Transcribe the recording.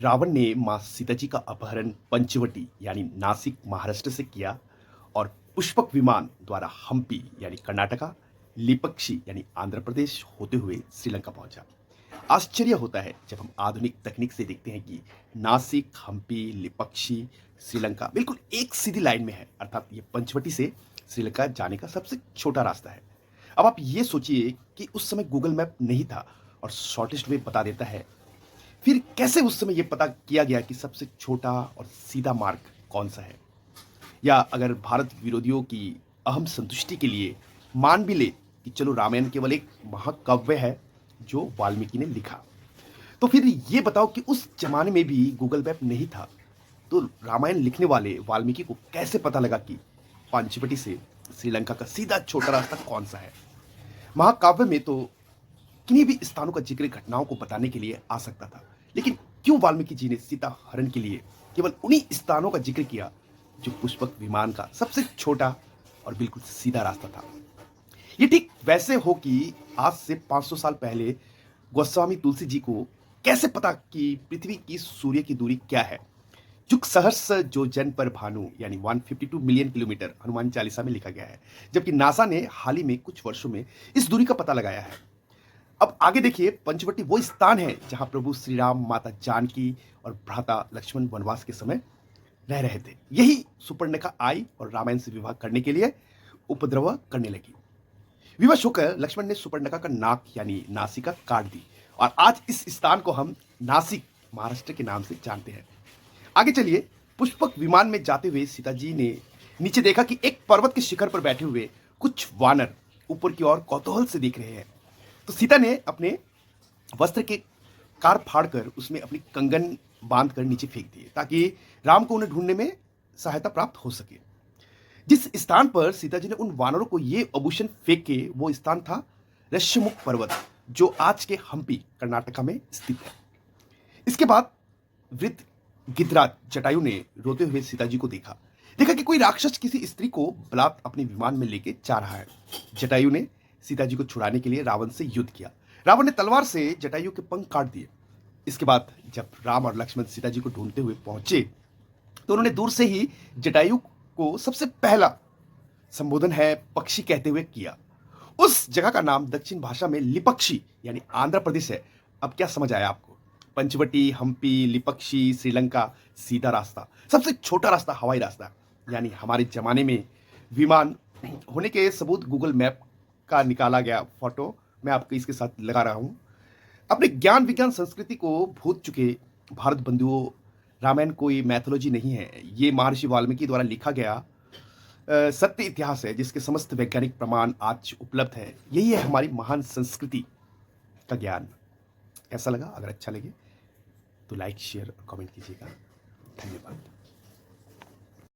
रावण ने मां सीता जी का अपहरण पंचवटी यानी नासिक महाराष्ट्र से किया और पुष्पक विमान द्वारा हम्पी यानी कर्नाटका, लिपक्षी यानी आंध्र प्रदेश होते हुए श्रीलंका पहुंचा। आश्चर्य होता है जब हम आधुनिक तकनीक से देखते हैं कि नासिक, हम्पी, लिपक्षी, श्रीलंका बिल्कुल एक सीधी लाइन में है, अर्थात ये पंचवटी से श्रीलंका जाने का सबसे छोटा रास्ता है। अब आप ये सोचिए कि उस समय गूगल मैप नहीं था और शॉर्टेस्ट वे बता देता है, फिर कैसे उस समय यह पता किया गया कि सबसे छोटा और सीधा मार्ग कौन सा है? या अगर भारत विरोधियों की अहम संतुष्टि के लिए मान भी ले कि चलो रामायण केवल एक महाकाव्य है जो वाल्मीकि ने लिखा, तो फिर ये बताओ कि उस जमाने में भी गूगल मैप नहीं था, तो रामायण लिखने वाले वाल्मीकि को कैसे पता लगा कि पंचवटी से श्रीलंका का सीधा छोटा रास्ता कौन सा है? महाकाव्य में तो किन्हीं भी स्थानों का जिक्र घटनाओं को बताने के लिए आ सकता था, लेकिन क्यों वाल्मीकि जी ने सीता हरण के लिए केवल उन्हीं स्थानों का जिक्र किया जो पुष्पक विमान का सबसे छोटा और बिल्कुल सीधा रास्ता था? ये ठीक वैसे हो कि आज से 500 साल पहले गोस्वामी तुलसी जी को कैसे पता कि पृथ्वी की सूर्य की दूरी क्या है? जुग सहस्र जो जन पर भानु यानी 152 मिलियन किलोमीटर हनुमान चालीसा में लिखा गया है, जबकि नासा ने हाल ही में कुछ वर्षों में इस दूरी का पता लगाया है। अब आगे देखिए, पंचवटी वो स्थान है जहां प्रभु श्री राम, माता जानकी और भ्राता लक्ष्मण वनवास के समय रह रहे थे। यही सुपर्णखा आई और रामायण से विवाह करने के लिए उपद्रव करने लगी। विवश होकर लक्ष्मण ने सुपर्णखा का नाक यानी नासिका काट दी और आज इस स्थान को हम नासिक महाराष्ट्र के नाम से जानते हैं। आगे चलिए, पुष्पक विमान में जाते हुए सीता जी ने नीचे देखा कि एक पर्वत के शिखर पर बैठे हुए कुछ वानर ऊपर की ओर कौतूहल से देख रहे हैं। तो सीता ने अपने वस्त्र के कार फाड़कर उसमें अपनी कंगन बांधकर नीचे फेंक दिए ताकि राम को उन्हें ढूंढने में सहायता प्राप्त हो सके। जिस स्थान पर सीता जी ने उन वानरों को ये आभूषण फेंके, वो स्थान था ऋष्यमुख पर्वत, जो आज के हम्पी कर्नाटका में स्थित है। इसके बाद वृद्ध गिद्धराज जटायु ने रोते हुए सीता जी को देखा देखा कि कोई राक्षस किसी स्त्री को बलात् अपने विमान में लेके जा रहा है। जटायु ने सीता जी को छुड़ाने के लिए रावण से युद्ध किया। रावण ने तलवार से जटायु के पंख काट दिए। इसके बाद जब राम और लक्ष्मण सीता जी को ढूंढते हुए पहुंचे, तो उन्होंने दूर से ही जटायु को सबसे पहला संबोधन है पक्षी कहते हुए किया। उस जगह का नाम दक्षिण भाषा में लिपक्षी यानी आंध्र प्रदेश है। अब क्या समझ आया आपको? पंचवटी, हम्पी, लिपक्षी, श्रीलंका, सीधा रास्ता, सबसे छोटा रास्ता हवाई रास्ता, यानी हमारे जमाने में विमान होने के सबूत गूगल मैप का निकाला गया फोटो मैं आपको इसके साथ लगा रहा हूं। अपने ज्ञान विज्ञान संस्कृति को भूल चुके भारत बंधुओं, रामायण कोई मैथोलॉजी नहीं है, ये महर्षि वाल्मीकि द्वारा लिखा गया सत्य इतिहास है जिसके समस्त वैज्ञानिक प्रमाण आज उपलब्ध है। यही है हमारी महान संस्कृति का ज्ञान। कैसा लगा? अगर अच्छा लगे तो लाइक, शेयर और कमेंट कीजिएगा। धन्यवाद।